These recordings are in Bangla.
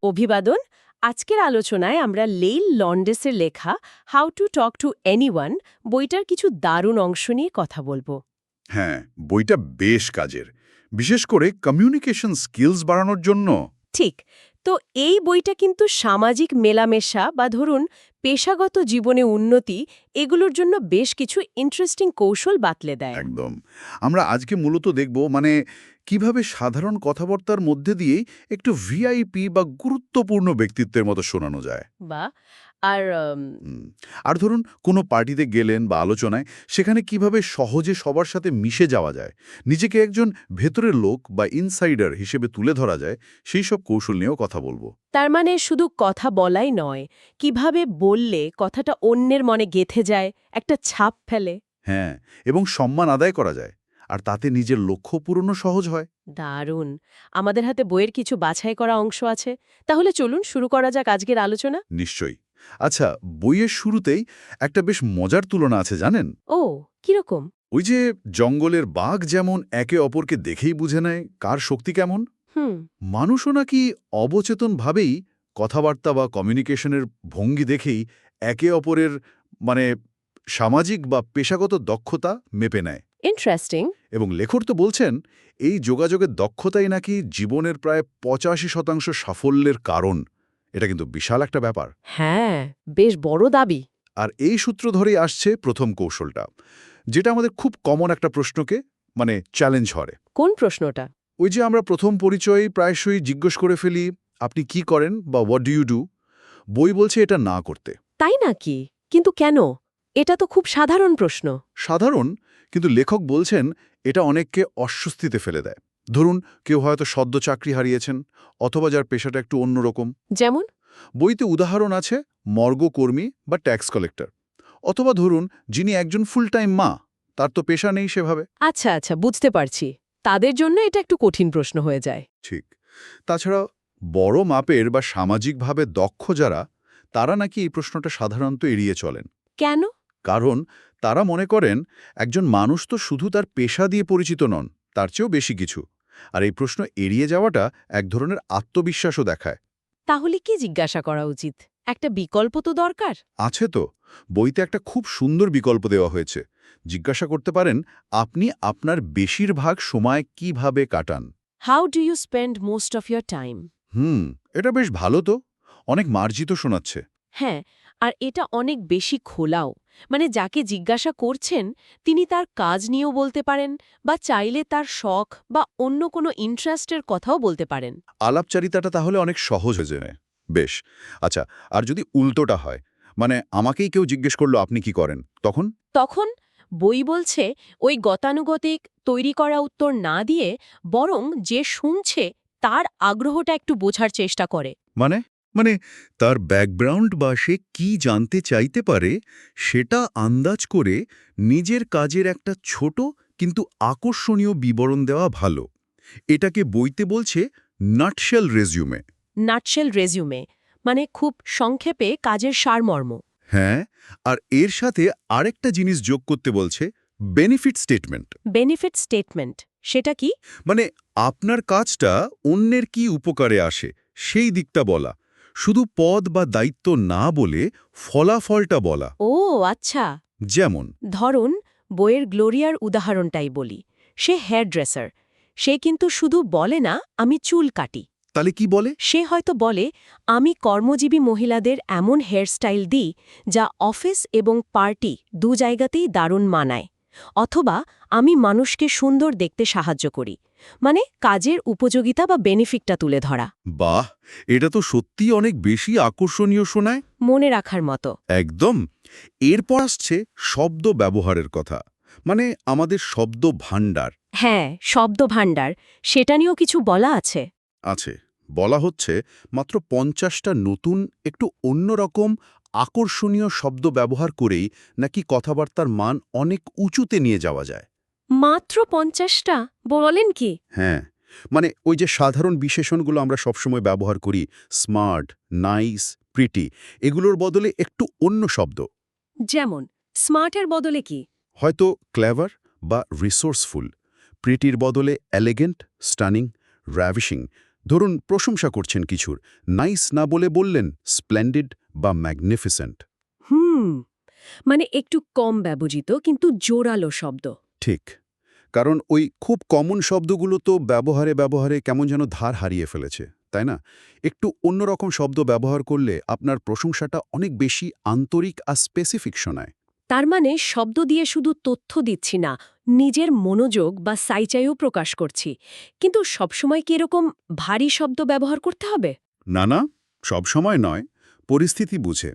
অভিবাদন। আজকের আলোচনায় আমরা লেইল লন্ডেসের লেখা how to talk to anyone বইটার কিছু দারুণ অংশ নিয়ে কথা বলবো। হ্যাঁ, বইটা বেশ কাজের, বিশেষ করে কমিউনিকেশন স্কিলস বাড়ানোর জন্য। ঠিক। তো এই বইটা কিন্তু সামাজিক মেলামেশা বা ধরুন পেশাগত জীবনে উন্নতি এগুলোর জন্য বেশ কিছু ইন্টারেস্টিং কৌশল বাতলে দেয়। একদম। আমরা আজকে মূলত দেখব কিভাবে সাধারণ কথাবার্তার মধ্যে দিয়েই একটু ভিআইপি বা গুরুত্বপূর্ণ ব্যক্তিত্বের মতো শোনানো যায়। বা আর হুম। আর ধরুন কোনো পার্টিতে গেলেন বা আলোচনায়, সেখানে কিভাবে সহজে সবার সাথে মিশে যাওয়া যায়, নিজেকে একজন ভেতরের লোক বা ইনসাইডার হিসেবে তুলে ধরা যায়, সেই সব কৌশল নিয়েও কথা বলবো। তার মানে শুধু কথা বলাই নয়, কিভাবে বললে কথাটা অন্যের মনে গেঁথে যায়, একটা ছাপ ফেলে। হ্যাঁ, এবং সম্মান আদায় করা যায়, আর তাতে নিজের লক্ষ্য পূরণও সহজ হয়। দারুণ। আমাদের হাতে বইয়ের কিছু বাছাই করা অংশ আছে, তাহলে চলুন শুরু করা যাক আজকের আলোচনা। নিশ্চয়ই। আচ্ছা, বইয়ের শুরুতেই একটা বেশ মজার তুলনা আছে জানেন? ও, কিরকম? ওই যে জঙ্গলের বাঘ যেমন একে অপরকে দেখেই বুঝে নেয় কার শক্তি কেমন, হুম। মানুষও নাকি অবচেতনভাবেই কথাবার্তা বা কমিউনিকেশনের ভঙ্গি দেখেই একে অপরের মানে সামাজিক বা পেশাগত দক্ষতা মেপে নেয়। ইন্টারেস্টিং। এবং লেখক তো বলছেন, এই যোগাযোগের দক্ষতাই নাকি জীবনের প্রায় 85% সাফল্যের কারণ। এটা কিন্তু বিশাল একটা ব্যাপার। হ্যাঁ, বেশ বড় দাবি। আর এই সূত্র ধরেই আসছে প্রথম কৌশলটা, যেটা আমাদের খুব কমন একটা প্রশ্নকে চ্যালেঞ্জ করে। কোন প্রশ্নটা? ওই যে আমরা প্রথম পরিচয়েই প্রায়শই জিজ্ঞেস করে ফেলি, আপনি কি করেন বা হোয়াট ডু ইউ ডু। বই বলছে এটা না করতে। তাই নাকি? কিন্তু কেন? এটা তো খুব সাধারণ প্রশ্ন। সাধারণ, কিন্তু লেখক বলছেন এটা অনেককে অস্বস্তিতে ফেলে দেয়। ধরুন কেউ হয়তো সদ্য চাকরি হারিয়েছেন, অথবা যার পেশাটা একটু অন্যরকম। যেমন? বইতে উদাহরণ আছে মর্গকর্মী বা ট্যাক্স কালেক্টর, অথবা ধরুন যিনি একজন ফুল টাইম মা, তার তো পেশা নেই সেভাবে। আচ্ছা আচ্ছা, বুঝতে পারছি। তাদের জন্য এটা একটু কঠিন প্রশ্ন হয়ে যায়। ঠিক। তাছাড়া বড় মাপের বা সামাজিকভাবে দক্ষ যারা, তারা নাকি এই প্রশ্নটা সাধারণত এড়িয়ে চলেন। কেন? কারণ তারা মনে করেন একজন মানুষ তো শুধু তার পেশা দিয়ে পরিচিত নন, তার চেয়েও বেশি কিছু। আর এই প্রশ্ন এড়িয়ে যাওয়াটা এক ধরনের আত্মবিশ্বাসও দেখায়। তাহলে কি জিজ্ঞাসা করা উচিত? একটা বিকল্প তো দরকার। আছে তো, বইতে একটা খুব সুন্দর বিকল্প দেওয়া হয়েছে। জিজ্ঞাসা করতে পারেন, আপনি আপনার বেশিরভাগ সময় কিভাবে কাটান। How do you spend most of your time? হুম, এটা বেশ ভালো তো, অনেক মার্জিত শোনাচ্ছে। হ্যাঁ, আর এটা অনেক বেশি খোলাও। মানে যাকে জিজ্ঞাসা করছেন তিনি তার কাজ নিয়েও বলতে পারেন, বা চাইলে তার শখ বা অন্য কোনো ইন্টারেস্টের কথাও বলতে পারেন। আলাপচারিতাটা তাহলে অনেক সহজ হয়ে যায়। বেশ। আচ্ছা, আর যদি উল্টোটা হয়, আমাকেই কেউ জিজ্ঞেস করলো আপনি কি করেন, তখন? তখন বই বলছে ওই গতানুগতিক তৈরি করা উত্তর না দিয়ে বরং যে শুনছে তার আগ্রহটা একটু বোঝার চেষ্টা করে। মানে মানে তার ব্যাকগ্রাউন্ড বা সে কি জানতে চাইতে পারে, সেটা আন্দাজ করে নিজের কাজের একটা ছোট কিন্তু আকর্ষণীয় বিবরণ দেওয়া ভালো। এটাকে বইতে বলছে নাটশেল রেজিউমে। নাটশেল রেজিউমে মানে খুব সংক্ষেপে কাজের সারমর্ম। হ্যাঁ, আর এর সাথে আরেকটা জিনিস যোগ করতে বলছে, বেনিফিট স্টেটমেন্ট। বেনিফিট স্টেটমেন্ট সেটা কি? মানে আপনার কাজটা অন্যের কি উপকারে আসে, সেই দিকটা বলা। শুধু পদ বা দায়িত্ব না বলে ফলাফলটা বলা। ও আচ্ছা। যেমন ধরুন বইয়ের গ্লোরিয়ার উদাহরণটাই বলি। সে হেয়ার ড্রেসার। সে কিন্তু শুধু বলে না আমি চুল কাটি। তাহলে কি বলে? সে হয়তো বলে আমি কর্মজীবী মহিলাদের এমন হেয়ারস্টাইল দিই যা অফিস এবং পার্টি দু জায়গাতেই দারুণ মানায়। অথবা আমি মানুষকে সুন্দর দেখতে সাহায্য করি। মানে কাজের উপযোগিতা বা বেনিফিটটা তুলে ধরা। বাহ, এটা তো সত্যিই অনেক বেশি আকর্ষণীয় শোনায়। মনে রাখার মতো। একদম। এরপর আসছে শব্দ ব্যবহারের কথা, আমাদের শব্দ ভাণ্ডার। হ্যাঁ, শব্দ ভাণ্ডার সেটা নিয়েও কিছু বলা আছে। আছে, বলা হচ্ছে মাত্র 50টা নতুন একটু অন্যরকম আকর্ষণীয় শব্দ ব্যবহার করেই নাকি কথাবার্তার মান অনেক উঁচুতে নিয়ে যাওয়া যায়। মাত্র 50টা? বলেন কি? হ্যাঁ, ওই যে সাধারণ বিশেষণগুলো আমরা সবসময় ব্যবহার করি, স্মার্ট, নাইস, প্রিটি, এগুলোর বদলে একটু অন্য শব্দ। যেমন স্মার্টের বদলে কি? হয়তো ক্লেভার বা রিসোর্সফুল। প্রিটির বদলে এলিগেন্ট, স্টানিং, র্যাভিশিং। ধরুন প্রশংসা করছেন কিছুর, নাইস না বলে বললেন স্প্লেন্ডিড বা ম্যাগনিফিসেন্ট। হুম, মানে একটু কম ব্যবহৃত কিন্তু জোরালো শব্দ। ঠিক, কারণ ওই খুব কমন শব্দগুলো তো ব্যবহারে ব্যবহারে কেমন যেন ধার হারিয়ে ফেলেছে, তাই না? একটু অন্যরকম শব্দ ব্যবহার করলে আপনার প্রশংসাটা অনেক বেশি আন্তরিক আর স্পেসিফিক শোনায়। তার মানে শব্দ দিয়ে শুধু তথ্য দিচ্ছি না, নিজের মনোযোগ বা সাইচাইও প্রকাশ করছি। কিন্তু সবসময় কি এরকম ভারী শব্দ ব্যবহার করতে হবে? না না, সবসময় নয়, পরিস্থিতি বুঝে।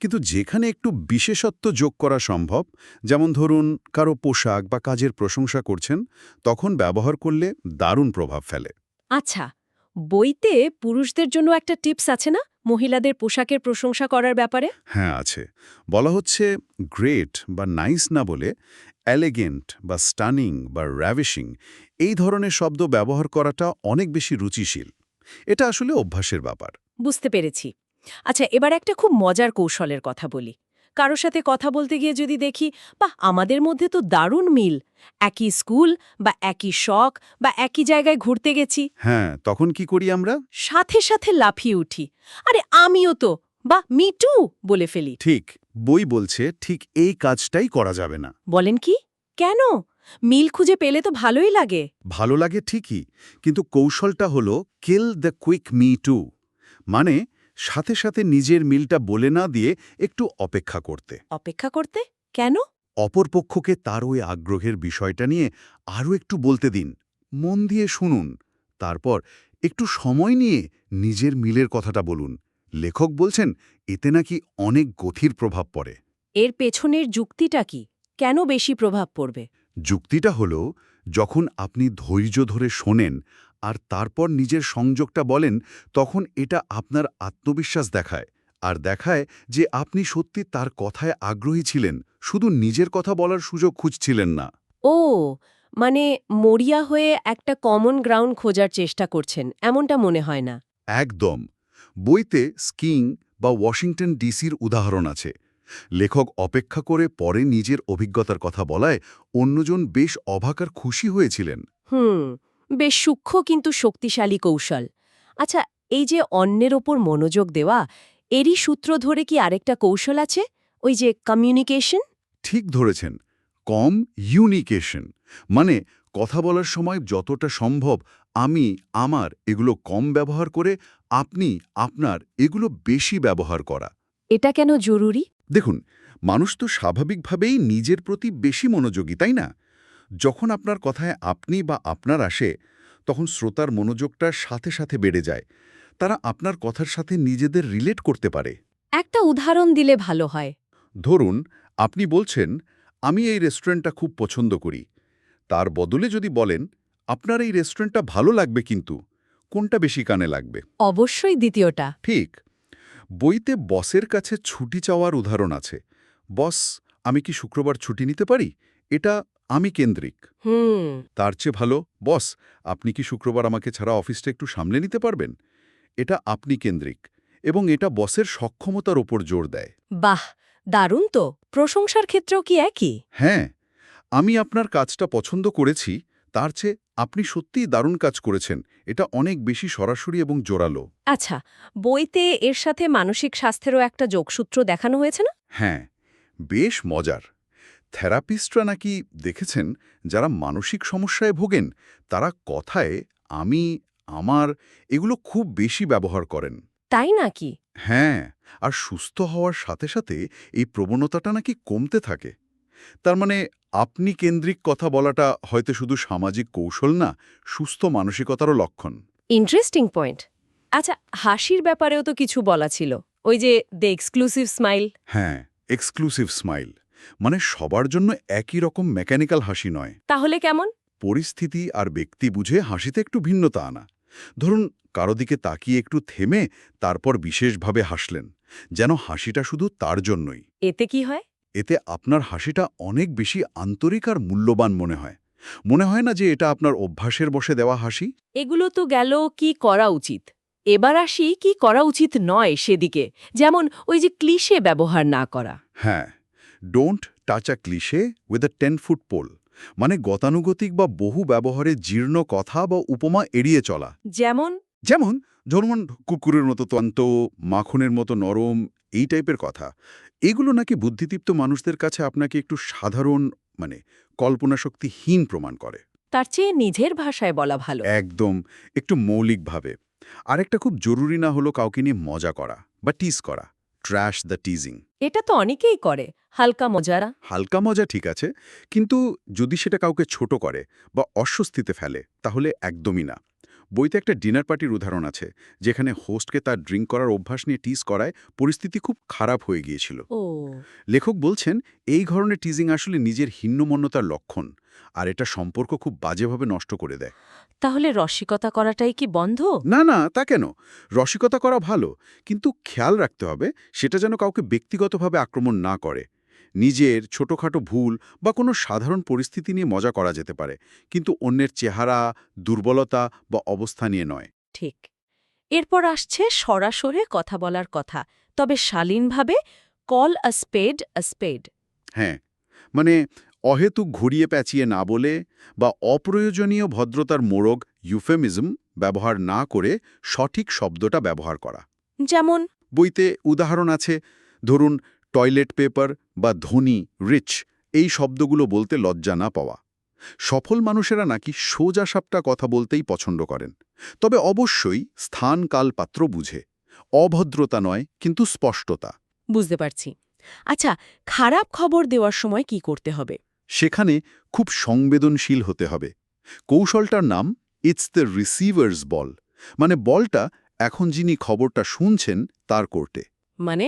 কিন্তু যেখানে একটু বিশেষত্ব যোগ করা সম্ভব, যেমন ধরুন কারো পোশাক বা কাজের প্রশংসা করছেন, তখন ব্যবহার করলে দারুণ প্রভাব ফেলে। আচ্ছা, বইতে পুরুষদের জন্য একটা টিপস আছে না, মহিলাদের পোশাকের প্রশংসা করার ব্যাপারে? হ্যাঁ আছে, বলা হচ্ছে গ্রেট বা নাইস না বলে এলিগেন্ট বা স্টানিং বা র্যাভিশিং এই ধরনের শব্দ ব্যবহার করাটা অনেক বেশি রুচিশীল। এটা আসলে অভ্যাসের ব্যাপার। বুঝতে পেরেছি। আচ্ছা, এবার একটা খুব মজার কৌশলের কথা বলি। কারোর সাথে কথা বলতে গিয়ে যদি দেখি, বাহ, আমাদের মধ্যে তো দারুণ মিল, একই স্কুল বা একই শখ বা একই জায়গায় ঘুরতে গেছি, হ্যাঁ, তখন কি করি আমরা? সাথে সাথে লাফিয়ে উঠি, আরে আমিও তো, বা মি টু বলে ফেলি। ঠিক, বই বলছে ঠিক এই কাজটাই করা যাবে না। বলেন কি? কেন? মিল খুঁজে পেলে তো ভালোই লাগে। ভালো লাগে ঠিকই, কিন্তু কৌশলটা হলো kill the quick me two, মানে সাথে সাথে নিজের মিলটা বলে না দিয়ে একটু অপেক্ষা করতে। অপেক্ষা করতে? কেন? অপরপক্ষকে তার ওই আগ্রহের বিষয়টা নিয়ে আরও একটু বলতে দিন, মন দিয়ে শুনুন, তারপর একটু সময় নিয়ে নিজের মিলের কথাটা বলুন। লেখক বলছেন এতে নাকি অনেক গভীর প্রভাব পড়ে। এর পেছনের যুক্তিটা কি? কেন বেশি প্রভাব পড়বে? যুক্তিটা হলো, যখন আপনি ধৈর্য ধরে শোনেন আর তারপর নিজের সংযোগটা বলেন, তখন এটা আপনার আত্মবিশ্বাস দেখায়, আর দেখায় যে আপনি সত্যি তার কথায় আগ্রহী ছিলেন, শুধু নিজের কথা বলার সুযোগ খুঁজছিলেন না। ও, মানে মরিয়া হয়ে একটা কমন গ্রাউন্ড খোঁজার চেষ্টা করছেন, এমনটা মনে হয় না। একদম। বইতে স্কিইং বা ওয়াশিংটন ডিসির উদাহরণ আছে। লেখক অপেক্ষা করে পরে নিজের অভিজ্ঞতার কথা বলায় অন্যজন বেশ অবাক আর খুশি হয়েছিলেন। হুম, বেশ সূক্ষ্ম কিন্তু শক্তিশালী কৌশল। আচ্ছা, এই যে অন্যের ওপর মনোযোগ দেওয়া, এরই সূত্র ধরে কি আরেকটা কৌশল আছে, ওই যে কমিউনিকেশন? ঠিক ধরেছেন, কম ইউনিকেশন, মানে কথা বলার সময় যতটা সম্ভব আমি, আমার এগুলো কম ব্যবহার করে আপনি, আপনার এগুলো বেশি ব্যবহার করা। এটা কেন জরুরি? দেখুন, মানুষ তো স্বাভাবিকভাবেই নিজের প্রতি বেশি মনোযোগী, তাই না? যখন আপনার কথায় আপনি বা আপনার আসে, তখন শ্রোতার মনোযোগটা সাথে সাথে বেড়ে যায়। তারা আপনার কথার সাথে নিজেদের রিলেট করতে পারে। একটা উদাহরণ দিলে ভালো হয়। ধরুন, আপনি বলছেন, আমি এই রেস্টুরেন্টটা খুব পছন্দ করি। তার বদলে যদি বলেন, আপনার এই রেস্টুরেন্টটা ভালো লাগবে, কিন্তু কোনটা বেশি কানে লাগবে? অবশ্যই দ্বিতীয়টা। ঠিক। বইতে বসের কাছে ছুটি চাওয়ার উদাহরণ আছে। বস, আমি কি শুক্রবার ছুটি নিতে পারি? এটা আমি কেন্দ্রিক। হুম। তার চেয়ে ভালো, বস, আপনি কি শুক্রবার আমাকে ছাড়া অফিসটা একটু সামলে নিতে পারবেন? এটা আপনি কেন্দ্রিক, এবং এটা বসের সক্ষমতার ওপর জোর দেয়। বাহ, দারুণ তো। প্রশংসার ক্ষেত্রেও কি একই? হ্যাঁ, আমি আপনার কাজটা পছন্দ করেছি, তার চেয়ে আপনি সত্যিই দারুণ কাজ করেছেন, এটা অনেক বেশি সরাসরি এবং জোরালো। আচ্ছা, বইতে এর সাথে মানসিক স্বাস্থ্যেরও একটা যোগসূত্র দেখানো হয়েছে না? হ্যাঁ, বেশ মজার। থেরাপিস্টরা নাকি দেখেছেন, যারা মানসিক সমস্যায় ভোগেন তারা কথায় আমি, আমার এগুলো খুব বেশি ব্যবহার করেন। তাই নাকি? হ্যাঁ, আর সুস্থ হওয়ার সাথে সাথে এই প্রবণতাটা নাকি কমতে থাকে। তার মানে আপনি কেন্দ্রিক কথা বলাটা হয়তো শুধু সামাজিক কৌশল না, সুস্থ মানসিকতারও লক্ষণ। Interesting point. আচ্ছা, হাসির ব্যাপারেও তো কিছু বলা ছিল, ওই যে দ্য এক্সক্লুসিভ স্মাইল। হ্যাঁ, এক্সক্লুসিভ স্মাইল, মানে সবার জন্য একই রকম মেকানিক্যাল হাসি নয়। তাহলে কেমন? পরিস্থিতি আর ব্যক্তি বুঝে হাসিতে একটু ভিন্নতা আনা। ধরুন, কারো দিকে তাকিয়ে একটু থেমে তারপর বিশেষভাবে হাসলেন, যেন হাসিটা শুধু তার জন্যই। এতে কি হয়? এতে আপনার হাসিটা অনেক বেশি আন্তরিক আর মূল্যবান মনে হয়। মনে হয় না যে এটা আপনার অভ্যাসের বশে দেওয়া হাসি। এগুলো তো গেল কি করা উচিত। এবার আসি কি করা উচিত নয় সেদিকে, যেমন ওই যে ক্লিশে ব্যবহার না করা। হ্যাঁ, don't touch a cliche with a 10-ফুট পোল, মানে গতানুগতিক বা বহু ব্যবহারে জীর্ণ কথা বা উপমা এড়িয়ে চলা। যেমন যেমন ধরুন কুকুরের মতো তন্ত, মাখনের মতো নরম, এই টাইপের কথা। এগুলো নাকি বুদ্ধিদীপ্ত মানুষদের কাছে আপনাকে একটু সাধারণ, মানে কল্পনাশক্তিহীন প্রমাণ করে। তার চেয়ে নিজের ভাষায় বলা ভালো। একদম, একটু মৌলিকভাবে। আরেকটা খুব জরুরি না হলো কাউকে নিয়ে মজা করা বা টিজ করা, ট্র্যাশ দ্য টিজিং। এটা তো অনেকেই করে, হালকা মজারা। হালকা মজা ঠিক আছে, কিন্তু যদি সেটা কাউকে ছোট করে বা অস্বস্তিতে ফেলে তাহলে একদমই না। বইতে একটা ডিনার পার্টির উদাহরণ আছে, যেখানে হোস্টকে তার ড্রিঙ্ক করার অভ্যাস নিয়ে টিজ করায় পরিস্থিতি খুব খারাপ হয়ে গিয়েছিল। ও, লেখক বলছেন এই ধরনের টিজিং আসলে নিজের হীনমন্যতার লক্ষণ, আর এটা সম্পর্ক খুব বাজেভাবে নষ্ট করে দেয়। তাহলে রসিকতা করাটাই কি বন্ধ? না না, তা কেন? রসিকতা করা ভালো, কিন্তু খেয়াল রাখতে হবে সেটা যেন কাউকে ব্যক্তিগতভাবে আক্রমণ না করে। নিজের ছোটখাটো ভুল বা কোনো সাধারণ পরিস্থিতি নিয়ে মজা করা যেতে পারে, কিন্তু অন্যের চেহারা, দুর্বলতা বা অবস্থা নিয়ে নয়। ঠিক। এরপর আসছে সরাসরি কথা বলার কথা, তবে শালীনভাবে। কল আ স্পেড আ স্পেড। হ্যাঁ, মানে অহেতুক ঘুরিয়ে প্যাঁচিয়ে না বলে বা অপ্রয়োজনীয় ভদ্রতার মোড়ক ইউফেমিজম ব্যবহার না করে সঠিক শব্দটা ব্যবহার করা। যেমন? বইতে উদাহরণ আছে, ধরুন টয়লেট পেপার বা ধনী, রিচ, এই শব্দগুলো বলতে লজ্জা না পাওয়া। সফল মানুষেরা নাকি সোজা সাপটা কথা বলতেই পছন্দ করেন, তবে অবশ্যই স্থান কাল পাত্র বুঝে। অভদ্রতা নয়, কিন্তু স্পষ্টতা। বুঝতে পারছি। আচ্ছা, খারাপ খবর দেওয়ার সময় কি করতে হবে? সেখানে খুব সংবেদনশীল হতে হবে। কৌশলটার নাম ইটস দ্য রিসিভার্স বল, মানে বলটা এখন যিনি খবরটা শুনছেন তার কোর্টে। মানে?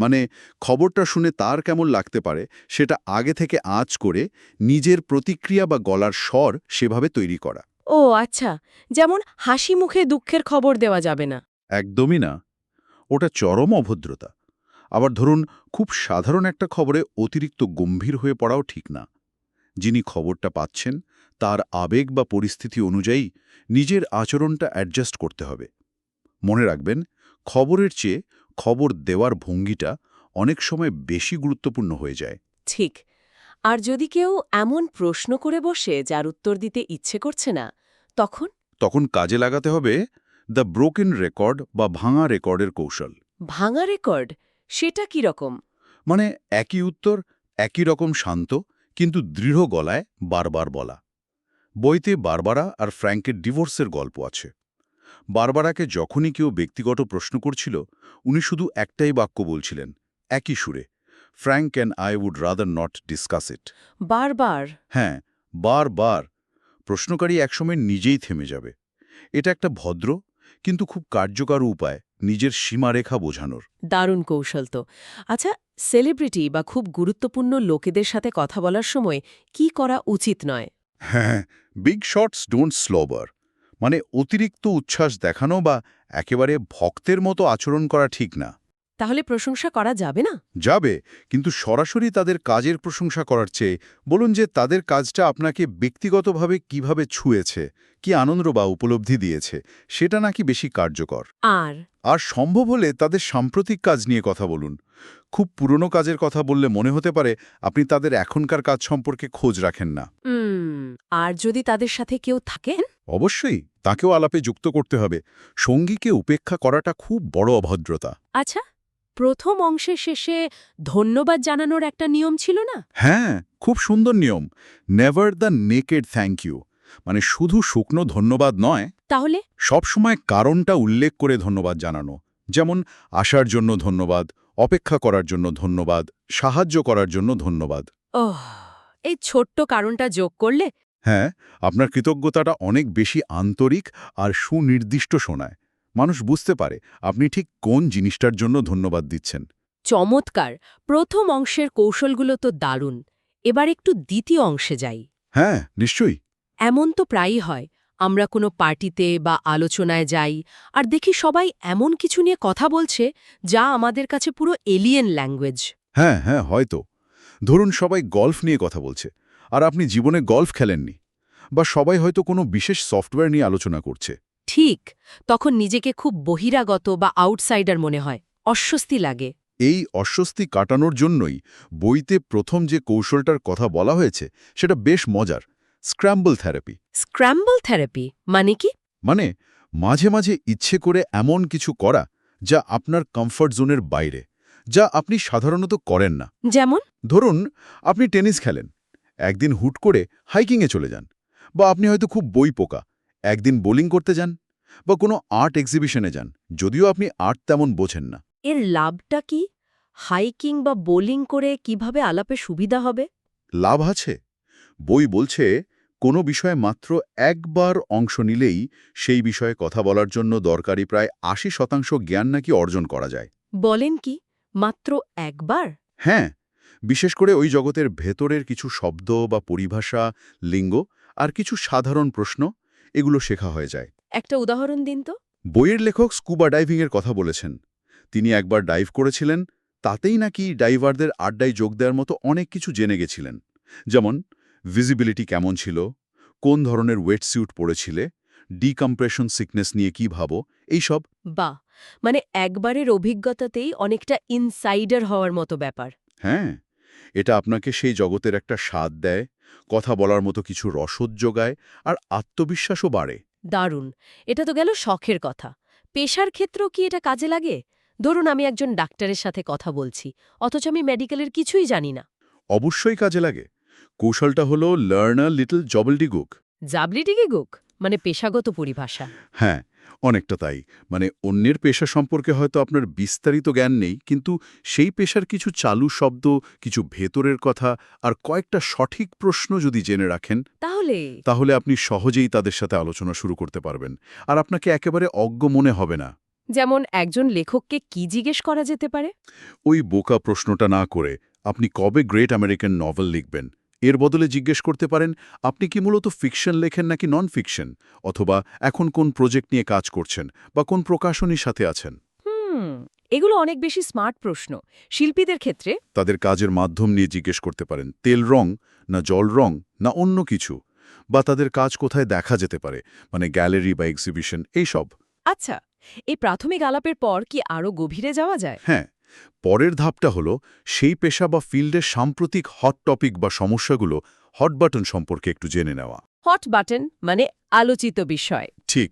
মানে খবরটা শুনে তার কেমন লাগতে পারে সেটা আগে থেকে আঁচ করে নিজের প্রতিক্রিয়া বা গলার স্বর সেভাবে তৈরি করা। ও আচ্ছা, যেমন হাসি মুখে দুঃখের খবর দেওয়া যাবে না। একদমই না, ওটা চরম অভদ্রতা। আবার ধরুন খুব সাধারণ একটা খবরে অতিরিক্ত গম্ভীর হয়ে পড়াও ঠিক না। যিনি খবরটা পাচ্ছেন তার আবেগ বা পরিস্থিতি অনুযায়ী নিজের আচরণটা অ্যাডজাস্ট করতে হবে। মনে রাখবেন, খবরের চেয়ে খবর দেওয়ার ভঙ্গিটা অনেক সময় বেশি গুরুত্বপূর্ণ হয়ে যায়। ঠিক। আর যদি কেউ এমন প্রশ্ন করে বসে যার উত্তর দিতে ইচ্ছে করছে না, তখন? তখন কাজে লাগাতে হবে দ্য ব্রোকেন রেকর্ড বা ভাঙা রেকর্ডের কৌশল। ভাঙা রেকর্ড? সেটা কি রকম? মানে একই উত্তর একই রকম শান্ত কিন্তু দৃঢ় গলায় বারবার বলা। বইতে বারবারা আর ফ্র্যাঙ্কের ডিভোর্সের গল্প আছে। বারবারাকে যখনই কেউ ব্যক্তিগত প্রশ্ন করছিল, উনি শুধু একটাই বাক্য বলছিলেন, একই সুরে, Frank and I would rather not discuss it. বারবার? হ্যাঁ, বারবার। প্রশ্নকারী একসময় নিজেই থেমে যাবে। এটা একটা ভদ্র কিন্তু খুব কার্যকর উপায় নিজের সীমারেখা বোঝানোর। দারুণ কৌশল তো। আচ্ছা, সেলিব্রিটি বা খুব গুরুত্বপূর্ণ লোকেদের সাথে কথা বলার সময় কি করা উচিত নয়? হ্যাঁ, বিগ শটস ডোন্ট স্লোবার, মানে অতিরিক্ত উচ্ছ্বাস দেখানো বা একেবারে ভক্তের মতো আচরণ করা ঠিক না। তাহলে প্রশংসা করা যাবে না? যাবে, কিন্তু সরাসরি তাদের কাজের প্রশংসা করার চেয়ে বলুন যে তাদের কাজটা আপনাকে ব্যক্তিগতভাবে কিভাবে ছুঁয়েছে, কি আনন্দ বা উপলব্ধি দিয়েছে, সেটা নাকি বেশি কার্যকর। আর? আর সম্ভব হলে তাদের সাম্প্রতিক কাজ নিয়ে কথা বলুন। খুব পুরনো কাজের কথা বললে মনে হতে পারে আপনি তাদের এখনকার কাজ সম্পর্কে খোঁজ রাখেন না। আর যদি তাদের সাথে কেউ থাকেন? অবশ্যই তাকেও আলাপে যুক্ত করতে হবে। সঙ্গীকে উপেক্ষা করাটা খুব বড় অভদ্রতা। আচ্ছা, প্রথম অংশের শেষে ধন্যবাদ জানানোর একটা নিয়ম ছিল না? হ্যাঁ, খুব সুন্দর নিয়ম। Never the naked thank you, মানে শুধু শুকনো ধন্যবাদ নয়, তাহলে? সবসময় কারণটা উল্লেখ করে ধন্যবাদ জানানো। যেমন আসার জন্য ধন্যবাদ, অপেক্ষা করার জন্য ধন্যবাদ, সাহায্য করার জন্য ধন্যবাদ। ওহ, এই ছোট্ট কারণটা যোগ করলে? হ্যাঁ, আপনার কৃতজ্ঞতাটা অনেক বেশি আন্তরিক আর সুনির্দিষ্ট শোনায়। মানুষ বুঝতে পারে আপনি ঠিক কোন জিনিসটার জন্য ধন্যবাদ দিচ্ছেন। চমৎকার। প্রথম অংশের কৌশলগুলো তো দারুণ। এবার একটু দ্বিতীয় অংশে যাই। হ্যাঁ, নিশ্চয়ই। এমন তো প্রায়ই হয়, আমরা কোনো পার্টিতে বা আলোচনায় যাই আর দেখি সবাই এমন কিছু নিয়ে কথা বলছে যা আমাদের কাছে পুরো এলিয়েন ল্যাঙ্গুয়েজ। হ্যাঁ হ্যাঁ, হয়তো ধরুন সবাই গল্ফ নিয়ে কথা বলছে আর আপনি জীবনে গল্ফ খেলেননি, বা সবাই হয়তো কোনো বিশেষ সফটওয়্যার নিয়ে আলোচনা করছে। ঠিক, তখন নিজেকে খুব বহিরাগত বা আউটসাইডার মনে হয়, অস্বস্তি লাগে। এই অস্বস্তি কাটানোর জন্যই বইতে প্রথম যে কৌশলটার কথা বলা হয়েছে সেটা বেশ মজার, স্ক্র্যাম্বল থেরাপি। স্ক্র্যাম্বল থেরাপি মানে কি? মানে মাঝে মাঝে ইচ্ছে করে এমন কিছু করা যা আপনার কমফর্ট জোনের বাইরে, যা আপনি সাধারণত করেন না। যেমন? ধরুন, আপনি টেনিস খেলেন, একদিন হুট করে হাইকিংয়ে চলে যান, বা আপনি হয়তো খুব বই পোকা, একদিন বোলিং করতে যান, বা কোনো আর্ট এক্সিবিশনে যান, যদিও আপনি আর্ট তেমন বোঝেন না। এর লাভটা কি? হাইকিং বা বোলিং করে কিভাবে আলাপে সুবিধা হবে? লাভ আছে। বই বলছে কোনো বিষয়ে মাত্র একবার অংশ নিলেই সেই বিষয়ে কথা বলার জন্য দরকারি প্রায় ৮০% জ্ঞান নাকি অর্জন করা যায়। বলেন কি? মাত্র একবার? হ্যাঁ, বিশেষ করে ওই জগতের ভেতরের কিছু শব্দ বা পরিভাষা, লিঙ্গ আর কিছু সাধারণ প্রশ্ন, এগুলো শেখা হয়ে যায়। একটা উদাহরণ দিন তো। বইয়ের লেখক স্কুবা ডাইভিংয়ের কথা বলেছেন। তিনি একবার ডাইভ করেছিলেন, তাতেই নাকি ডাইভারদের আড্ডায় যোগ দেওয়ার মতো অনেক কিছু জেনে গেছিলেন। যেমন ভিজিবিলিটি কেমন ছিল, কোন ধরনের ওয়েটস্যুট পরেছিলে, ডিকম্প্রেশন সিকনেস নিয়ে কি ভাবো, এইসব। বাহ! মানে একবারের অভিজ্ঞতাতেই অনেকটা ইনসাইডার হওয়ার মতো ব্যাপার। হ্যাঁ, এটা আপনাকে সেই জগতের একটা স্বাদ দেয়, কথা বলার মতো কিছু রসদ যোগায়, আর আত্মবিশ্বাসও বাড়ে। দারুণ! এটা তো গেল শখের কথা। পেশার ক্ষেত্রেও কি এটা কাজে লাগে? ধরুন আমি একজন ডাক্তারের সাথে কথা বলছি, অথচ আমি মেডিকেলের কিছুই জানি না। অবশ্যই কাজে লাগে। কৌশলটা হলো লার্ন আ লিটল জবলডিগুক। জাবলিটিকি গুক? মানে পেশাগত পরিভাষা। হ্যাঁ, অনেকটা তাই। মানে অন্যের পেশা সম্পর্কে হয়তো আপনার বিস্তারিত জ্ঞান নেই, কিন্তু সেই পেশার কিছু চালু শব্দ, কিছু ভেতরের কথা আর কয়েকটা সঠিক প্রশ্ন যদি জেনে রাখেন, তাহলে তাহলে আপনি সহজেই তাদের সাথে আলোচনা শুরু করতে পারবেন। আর আপনাকে একেবারে অজ্ঞ মনে হবে না। যেমন একজন লেখককে কি জিজ্ঞেস করা যেতে পারে? ওই বোকা প্রশ্নটা না করে আপনি কবে গ্রেট আমেরিকান নভেল লিখবেন, এর বদলে জিজ্ঞেস করতে পারেন, আপনি কি মূলত ফিকশন লেখেন নাকি নন ফিকশন, অথবা এখন কোন প্রজেক্ট নিয়ে কাজ করছেন, বা কোন প্রকাশনীর সাথে আছেন। হুম, এগুলো অনেক বেশি স্মার্ট প্রশ্ন। শিল্পীদের ক্ষেত্রে? তাদের কাজের মাধ্যম নিয়ে জিজ্ঞেস করতে পারেন, তেল রং না জল রং না অন্য কিছু, বা তাদের কাজ কোথায় দেখা যেতে পারে, মানে গ্যালারি বা এক্সিবিশন, এইসব। আচ্ছা, এই প্রাথমিক আলাপের পর কি আরও গভীরে যাওয়া যায়? হ্যাঁ, পরের ধাপটা হলো সেই পেশা বা ফিল্ডের সাম্প্রতিক হট টপিক বা সমস্যাগুলো, হট বাটন সম্পর্কে একটু জেনে নেওয়া। হট বাটন মানে আলোচিত বিষয়। ঠিক,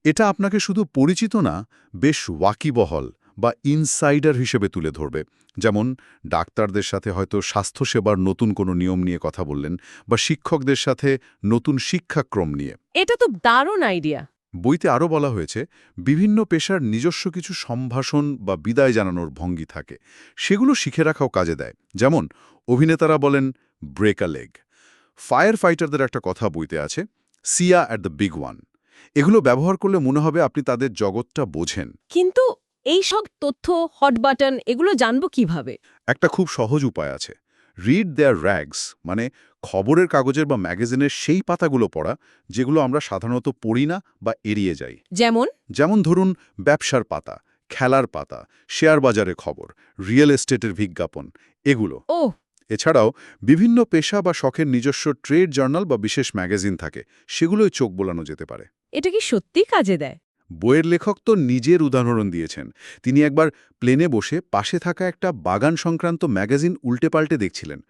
এটা আপনাকে শুধু পরিচিত না, বেশ ওয়াকিবহল বা ইনসাইডার হিসেবে তুলে ধরবে। যেমন ডাক্তারদের সাথে হয়তো স্বাস্থ্যসেবার নতুন কোনো নিয়ম নিয়ে কথা বললেন, বা শিক্ষকদের সাথে নতুন শিক্ষাক্রম নিয়ে। এটা তো দারুণ আইডিয়া। বইতে আরও বলা হয়েছে, বিভিন্ন পেশার নিজস্ব কিছু সম্ভাষণ বা বিদায় জানানোর ভঙ্গি থাকে, সেগুলো শিখে রাখাও কাজে দেয়। যেমন অভিনেতারা বলেন ব্রেক আ লেগ, ফায়ার ফাইটারদের একটা কথা বইতে আছে, সিয়া অ্যাট দ্য বিগ ওয়ান। এগুলো ব্যবহার করলে মনে হবে আপনি তাদের জগৎটা বোঝেন। কিন্তু এই সব তথ্য, হট বাটন এগুলো জানবো কিভাবে? একটা খুব সহজ উপায় আছে, রিড দেয়ার র্যাগস, মানে খবরের কাগজের বা ম্যাগাজিনের সেই পাতাগুলো পড়া যেগুলো আমরা সাধারণত পড়ি না বা এড়িয়ে যাই। যেমন? যেমন ধরুন ব্যবসার পাতা, খেলার পাতা, শেয়ার বাজারের খবর, রিয়েল এস্টেটের বিজ্ঞাপন, এগুলো। ওহ! এছাড়াও বিভিন্ন পেশা বা শখের নিজস্ব ট্রেড জার্নাল বা বিশেষ ম্যাগাজিন থাকে, সেগুলোই চোখ বোলানো যেতে পারে। এটা কি সত্যিই কাজে দেয়? বইয়ের লেখক তো নিজের উদাহরণ দিয়েছেন। তিনি একবার প্লেনে বসে পাশে থাকা একটা বাগান সংক্রান্ত ম্যাগাজিন উল্টে পাল্টে দেখছিলেন।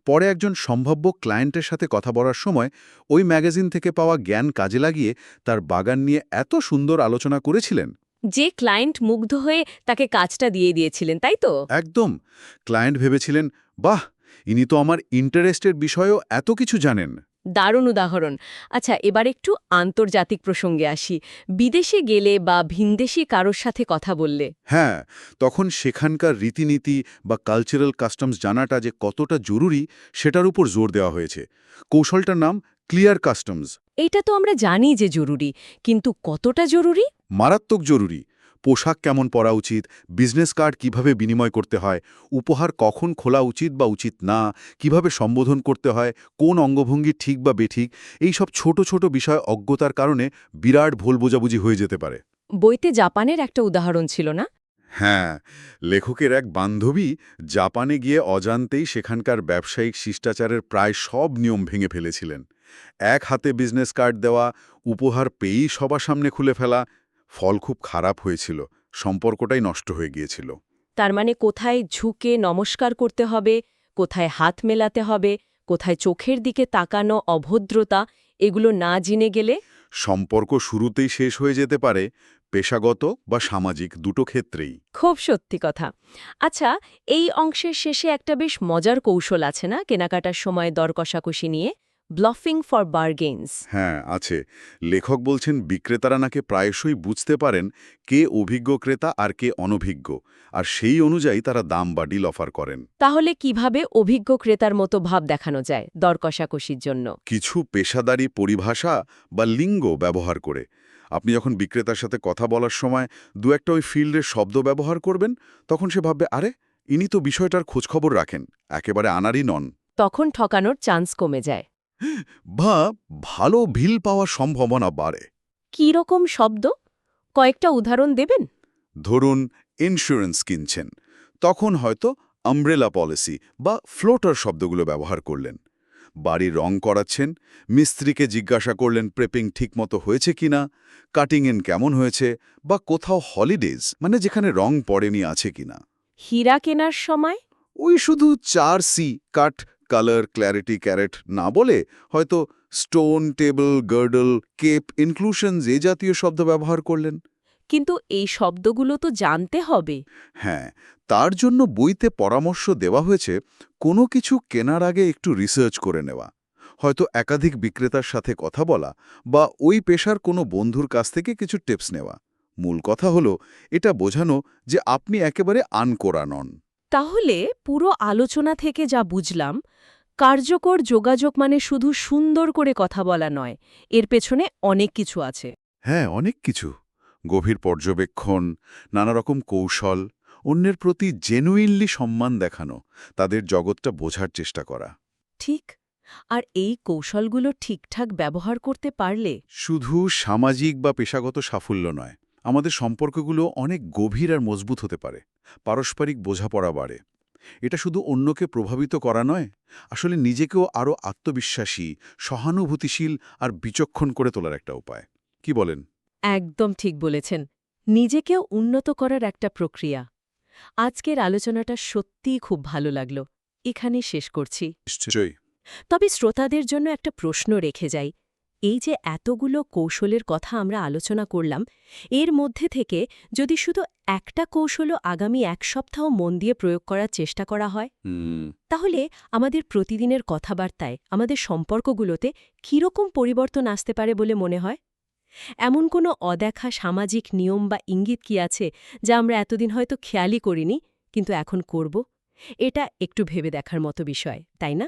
পরে একজন সম্ভাব্য ক্লায়েন্টের সাথে কথা বলার সময় ওই ম্যাগাজিন থেকে পাওয়া জ্ঞান কাজে লাগিয়ে তার বাগান নিয়ে এত সুন্দর আলোচনা করেছিলেন। যে ক্লায়েন্ট মুগ্ধ হয়ে তাকে কাজটা দিয়ে দিয়েছিলেন, তাই তো? একদম। ক্লায়েন্ট ভেবেছিলেন, বাহ, ইনি তো আমার ইন্টারেস্টের বিষয়েও এত কিছু জানেন। দারুণ উদাহরণ। আচ্ছা, এবার একটু আন্তর্জাতিক প্রসঙ্গে আসি। বিদেশে গেলে বা ভিনদেশী কারোর সাথে কথা বললে হ্যাঁ, তখন সেখানকার রীতিনীতি বা কালচারাল কাস্টমস জানাটা যে কতটা জরুরি, সেটার উপর জোর দেওয়া হয়েছে। কৌশলটার নাম ক্লিয়ার কাস্টমস। এইটা তো আমরা জানি যে জরুরি, কিন্তু কতটা জরুরি? মারাত্মক জরুরি। পোশাক কেমন পরা উচিত, বিজনেস কার্ড কিভাবে বিনিময় করতে হয়, উপহার কখন খোলা উচিত বা উচিত না, কিভাবে সম্বোধন করতে হয়, কোন অঙ্গভঙ্গি ঠিক বা বেঠিক, এই সব ছোট ছোট বিষয় অজ্ঞতার কারণে বিরাট ভুল বোঝাবুঝি হয়ে যেতে পারে। বইতে জাপানের একটা উদাহরণ ছিল না? হ্যাঁ, লেখকের এক বান্ধবী জাপানে গিয়ে অজান্তেই সেখানকার ব্যবসায়িক শিষ্টাচারের প্রায় সব নিয়ম ভেঙে ফেলেছিলেন। এক হাতে বিজনেস কার্ড দেওয়া, উপহার পেয়েই সবার সামনে খুলে ফেলা, ফল খুব খারাপ হয়েছিল, সম্পর্কটাই নষ্ট হয়ে গিয়েছিল। তার মানে কোথায় ঝুঁকে নমস্কার করতে হবে, কোথায় হাত মেলাতে হবে, কোথায় চোখের দিকে তাকানো অভদ্রতা, এগুলো না জেনে গেলে সম্পর্ক শুরুতেই শেষ হয়ে যেতে পারে, পেশাগত বা সামাজিক দুটো ক্ষেত্রেই। খুব সত্যি কথা। আচ্ছা, এই অংশের শেষে একটা বেশ মজার কৌশল আছে না কেনাকাটার সময় দর কষাকষি নিয়ে? ব্লফিং ফর বার্গেইনস। হ্যাঁ, আছে। লেখক বলছেন বিক্রেতারা নাকি প্রায়শই বুঝতে পারেন কে অভিজ্ঞ ক্রেতা আর কে অনভিজ্ঞ, আর সেই অনুযায়ী তারা দাম বা ডিল অফার করেন। তাহলে কিভাবে অভিজ্ঞ ক্রেতার মতো ভাব দেখানো যায় দর কষাকষির জন্য? কিছু পেশাদারি পরিভাষা বা লিঙ্গ ব্যবহার করে আপনি যখন বিক্রেতার সাথে কথা বলার সময় দু একটা ওই ফিল্ডের শব্দ ব্যবহার করবেন, তখন সে ভাববে, আরে ইনি তো বিষয়টার খোঁজখবর রাখেন, একেবারে আনারই নন। তখন ঠকানোর চান্স কমে যায়। বা ভালো ভিল পাওয়ার সম্ভাবনা বাড়ে। কী রকম শব্দ? কয়েকটা উদাহরণ দেবেন? ধরুন ইন্স্যুরেন্স কিনছেন, তখন হয়তো আমব্রেলা পলিসি বা ফ্লোটার শব্দগুলো ব্যবহার করলেন। বাড়ি রং করাচ্ছেন, মিস্ত্রিকে জিজ্ঞাসা করলেন প্রেপিং ঠিকমতো হয়েছে কিনা, কাটিং এন কেমন হয়েছে, বা কোথাও হলিডেজ মানে যেখানে রং পড়েনি আছে কিনা। হীরা কেনার সময়? ওই শুধু 4C কাট, কালার, ক্ল্যারিটি, ক্যারেট না বলে হয়তো stone, table, girdle, cape, inclusion এ জাতীয় শব্দ ব্যবহার করলেন। কিন্তু এই শব্দগুলো তো জানতে হবে। হ্যাঁ, তার জন্য বইতে পরামর্শ দেওয়া হয়েছে কোনো কিছু কেনার আগে একটু রিসার্চ করে নেওয়া, হয়তো একাধিক বিক্রেতার সাথে কথা বলা বা ওই পেশার কোনো বন্ধুর কাছ থেকে কিছু টিপস নেওয়া। মূল কথা হলো এটা বোঝানো যে আপনি একেবারে আনকোরা নন। তাহলে পুরো আলোচনা থেকে যা বুঝলাম, কার্যকর যোগাযোগ মানে শুধু সুন্দর করে কথা বলা নয়, এর পেছনে অনেক কিছু আছে। হ্যাঁ, অনেক কিছু। গভীর পর্যবেক্ষণ, নানা রকম কৌশল, অন্যের প্রতি জেনুইনলি সম্মান দেখানো, তাদের জগৎটা বোঝার চেষ্টা করা। ঠিক। আর এই কৌশলগুলো ঠিকঠাক ব্যবহার করতে পারলে শুধু সামাজিক বা পেশাগত সাফল্য নয়, আমাদের সম্পর্কগুলো অনেক গভীর আর মজবুত হতে পারে। পারস্পরিক বোঝাপড়া বাড়ে। এটা শুধু অন্যকে প্রভাবিত করা নয়, আসলে নিজেকেও আরও আত্মবিশ্বাসী, সহানুভূতিশীল আর বিচক্ষণ করে তোলার একটা উপায়। কি বলেন? একদম ঠিক বলেছেন। নিজেকেও উন্নত করার একটা প্রক্রিয়া। আজকের আলোচনাটা সত্যিই খুব ভালো লাগলো। এখানে শেষ করছি। নিশ্চয়ই। তবে শ্রোতাদের জন্য একটা প্রশ্ন রেখে যাই। এই যে এতগুলো কৌশলের কথা আমরা আলোচনা করলাম, এর মধ্যে থেকে যদি শুধু একটা কৌশলও আগামী 1 সপ্তাহ মন দিয়ে প্রয়োগ করার চেষ্টা করা হয়, তাহলে আমাদের প্রতিদিনের কথাবার্তায়, আমাদের সম্পর্কগুলোতে কীরকম পরিবর্তন আসতে পারে বলে মনে হয়? এমন কোনো অদেখা সামাজিক নিয়ম বা ইঙ্গিত কি আছে যা আমরা এতদিন হয়তো খেয়ালই করিনি, কিন্তু এখন করব? এটা একটু ভেবে দেখার মতো বিষয়, তাই না?